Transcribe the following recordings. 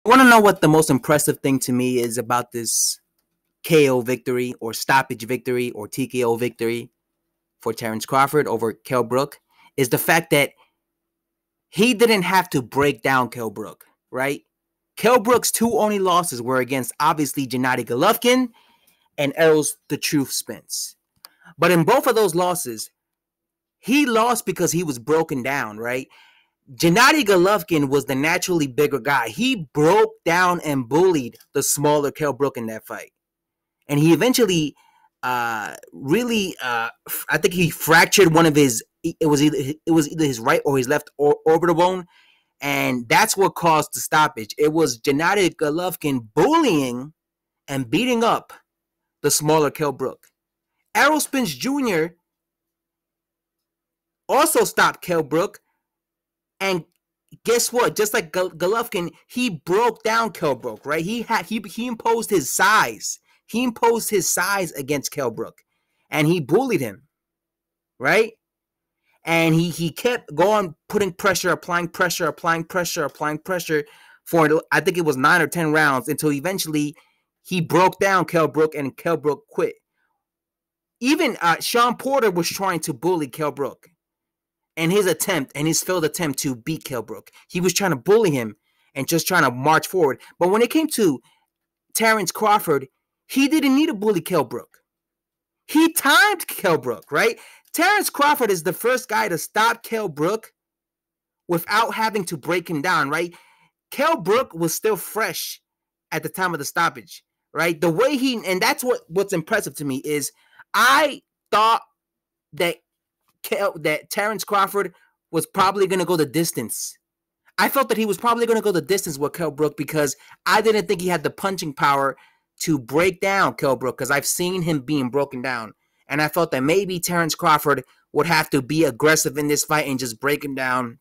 I want to know what the most impressive thing to me is about this KO victory or stoppage victory or TKO victory for Terence Crawford over Kell Brook is the fact that he didn't have to break down Kell Brook, right? Kell Brook's two only losses were against obviously Gennady Golovkin and Errol's the Truth Spence. But in both of those losses, he lost because he was broken down, right? Gennady Golovkin was the naturally bigger guy. He broke down and bullied the smaller Kell Brook in that fight. And he eventually really I think he fractured one of his it was either his right or his left orbital bone, and that's what caused the stoppage. It was Gennady Golovkin bullying and beating up the smaller Kell Brook. Errol Spence Jr. also stopped Kell Brook, and guess what? Just like Golovkin, he broke down Kell Brook, right? He imposed his size. He imposed his size against Kell Brook, and he bullied him, right? And he kept going, putting pressure, applying pressure, applying pressure, applying pressure for, I think it was 9 or 10 rounds, until eventually he broke down Kell Brook and Kell Brook quit. Even Sean Porter was trying to bully Kell Brook and his failed attempt to beat Kell Brook. He was trying to bully him and just trying to march forward. But when it came to Terence Crawford, he didn't need to bully Kell Brook. He timed Kell Brook, right? Terence Crawford is the first guy to stop Kell Brook without having to break him down, right? Kell Brook was still fresh at the time of the stoppage, right? The way and that's what's impressive to me is I thought that Terence Crawford was probably going to go the distance. I felt that he was probably going to go the distance with Kell Brook because I didn't think he had the punching power to break down Kell Brook, because I've seen him being broken down. And I felt that maybe Terence Crawford would have to be aggressive in this fight and just break him down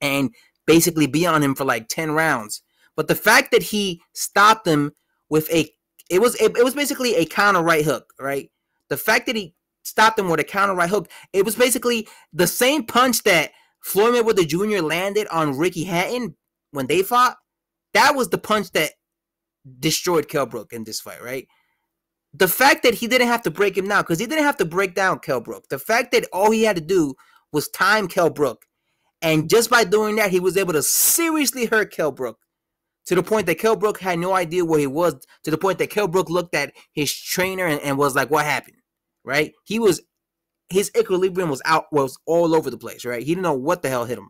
and basically be on him for like 10 rounds. But the fact that he stopped him with it was basically a counter right hook, right? The fact that he stopped him with a counter right hook, it was basically the same punch that Floyd Mayweather Jr. landed on Ricky Hatton when they fought. That was the punch that destroyed Kell Brook in this fight, right? The fact that he didn't have to break him down, because he didn't have to break down Kell Brook. The fact that all he had to do was time Kell Brook, and just by doing that, he was able to seriously hurt Kell Brook, to the point that Kell Brook had no idea where he was, to the point that Kell Brook looked at his trainer and was like, what happened, right? His equilibrium was all over the place, right? He didn't know what the hell hit him.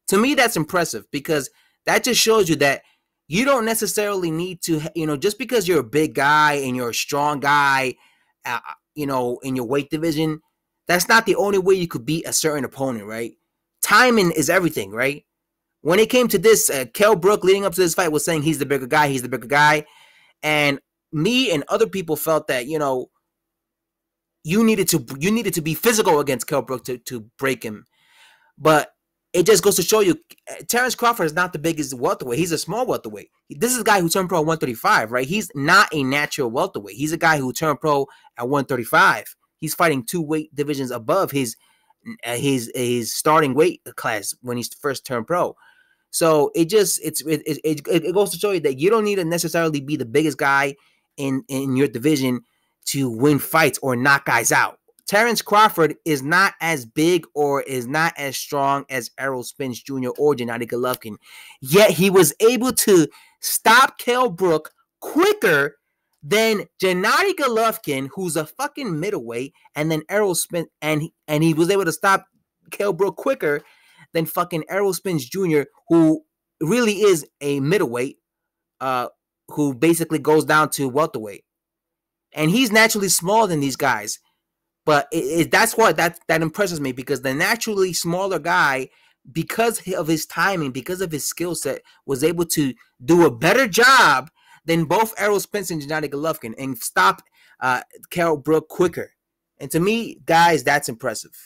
To me, that's impressive, because that just shows you that you don't necessarily need to, just because you're a big guy and you're a strong guy, in your weight division, that's not the only way you could beat a certain opponent, right? Timing is everything, right? When it came to this, Kell Brook leading up to this fight was saying he's the bigger guy. And me and other people felt that, you needed to be physical against Kell Brook to break him. But it just goes to show you, Terence Crawford is not the biggest welterweight. He's a small welterweight. This is a guy who turned pro at 135, right? He's not a natural welterweight. He's a guy who turned pro at 135. He's fighting 2 weight divisions above his starting weight class when he first turned pro. So it goes to show you that you don't need to necessarily be the biggest guy in your division to win fights or knock guys out. Terence Crawford is not as big or is not as strong as Errol Spence Jr. or Gennady Golovkin. Yet he was able to stop Kell Brook quicker than Gennady Golovkin, who's a fucking middleweight, and then Errol Spence, and he was able to stop Kell Brook quicker than fucking Errol Spence Jr., who really is a middleweight, who basically goes down to welterweight. And he's naturally smaller than these guys. But that's what that impresses me, because the naturally smaller guy, because of his timing, because of his skill set, was able to do a better job than both Errol Spence and Gennady Golovkin and stop Kell Brook quicker. And to me, guys, that's impressive.